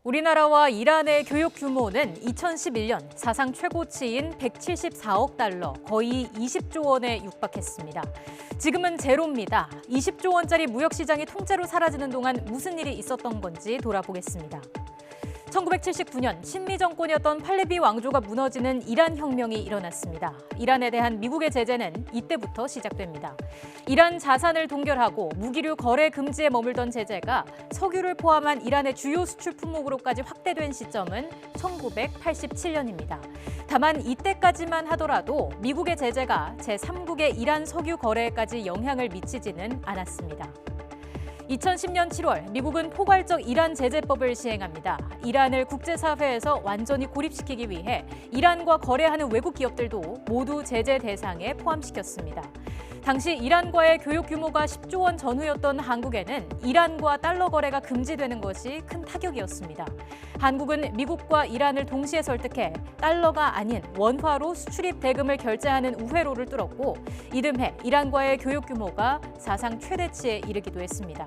우리나라와 이란의 교육 규모는 2011년 사상 최고치인 174억 달러, 거의 20조 원에 육박했습니다. 지금은 제로입니다. 20조 원짜리 무역시장이 통째로 사라지는 동안 무슨 일이 있었던 건지 돌아보겠습니다. 1979년 친미 정권이었던 팔레비 왕조가 무너지는 이란 혁명이 일어났습니다. 이란에 대한 미국의 제재는 이때부터 시작됩니다. 이란 자산을 동결하고 무기류 거래 금지에 머물던 제재가 석유를 포함한 이란의 주요 수출 품목으로까지 확대된 시점은 1987년입니다. 다만 이때까지만 하더라도 미국의 제재가 제3국의 이란 석유 거래에까지 영향을 미치지는 않았습니다. 2010년 7월 미국은 포괄적 이란 제재법을 시행합니다. 이란을 국제사회에서 완전히 고립시키기 위해 이란과 거래하는 외국 기업들도 모두 제재 대상에 포함시켰습니다. 당시 이란과의 교육 규모가 10조 원 전후였던 한국에는 이란과 달러 거래가 금지되는 것이 큰 타격이었습니다. 한국은 미국과 이란을 동시에 설득해 달러가 아닌 원화로 수출입 대금을 결제하는 우회로를 뚫었고 이듬해 이란과의 교육 규모가 사상 최대치에 이르기도 했습니다.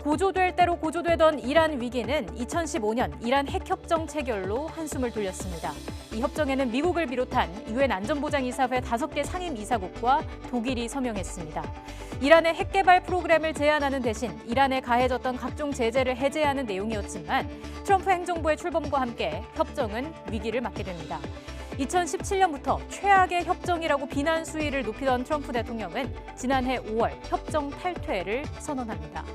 고조될 대로 고조되던 이란 위기는 2015년 이란 핵협정 체결로 한숨을 돌렸습니다. 이 협정에는 미국을 비롯한 유엔 안전보장이사회 5개 상임이사국과 독일이 서명했습니다. 이란의 핵개발 프로그램을 제한하는 대신 이란에 가해졌던 각종 제재를 해제하는 내용이었지만 트럼프 행정부의 출범과 함께 협정은 위기를 맞게 됩니다. 2017년부터 최악의 협정이라고 비난 수위를 높이던 트럼프 대통령은 지난해 5월 협정 탈퇴를 선언합니다.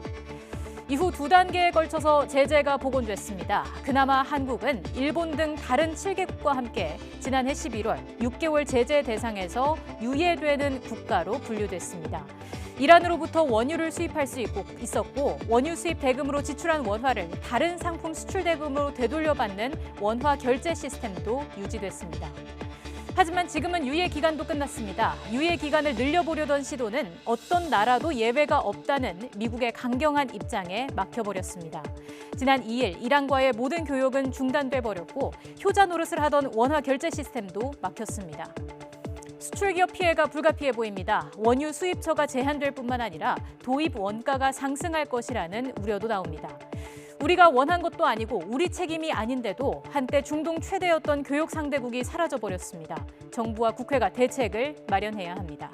이후 2단계에 걸쳐서 제재가 복원됐습니다. 그나마 한국은 일본 등 다른 7개국과 함께 지난해 11월 6개월 제재 대상에서 유예되는 국가로 분류됐습니다. 이란으로부터 원유를 수입할 수 있었고 원유 수입 대금으로 지출한 원화를 다른 상품 수출 대금으로 되돌려받는 원화 결제 시스템도 유지됐습니다. 하지만 지금은 유예 기간도 끝났습니다. 유예 기간을 늘려보려던 시도는 어떤 나라도 예외가 없다는 미국의 강경한 입장에 막혀버렸습니다. 지난 2일 이란과의 모든 교역은 중단돼 버렸고 효자 노릇을 하던 원화 결제 시스템도 막혔습니다. 수출 기업 피해가 불가피해 보입니다. 원유 수입처가 제한될 뿐만 아니라 도입 원가가 상승할 것이라는 우려도 나옵니다. 우리가 원한 것도 아니고 우리 책임이 아닌데도 한때 중동 최대였던 교역 상대국이 사라져버렸습니다. 정부와 국회가 대책을 마련해야 합니다.